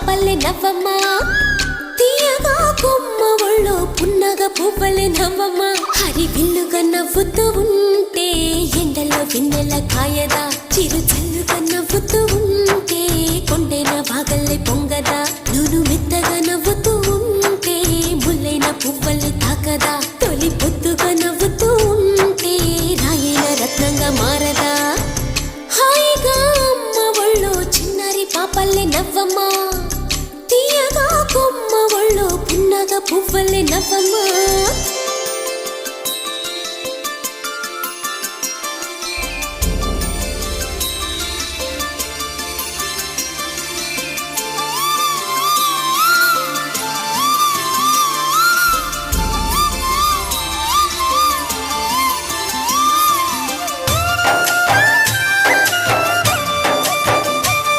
పాపల్లె నవ్వమ్మ తీయగా కొమ్మ ఒళ్ళో పున్నగ పువ్వలే నవ్వమ్మ హరి విల్లుగా నవ్వుతూ ఉంటే ఎండలో వెన్నెల కాయదా చిరు చల్లుగా నవ్వుతూ ఉంటే కొండైన వాగల్లే పొంగదా నూను మెత్తగా నవ్వుతూ ఉంటే ముల్లైన పువ్వలే తాకదా తొలి పొద్దుగా నవ్వుతూ ఉంటే రాయైన రత్నంగా మారదా హాయిగా అమ్మ ఒళ్ళో చిన్నారి పాపల్లె నవ్వమ్మ తీయగా కొమ్మ ఒళ్ళో పున్నగ పువ్వలే నవ్వమ్మ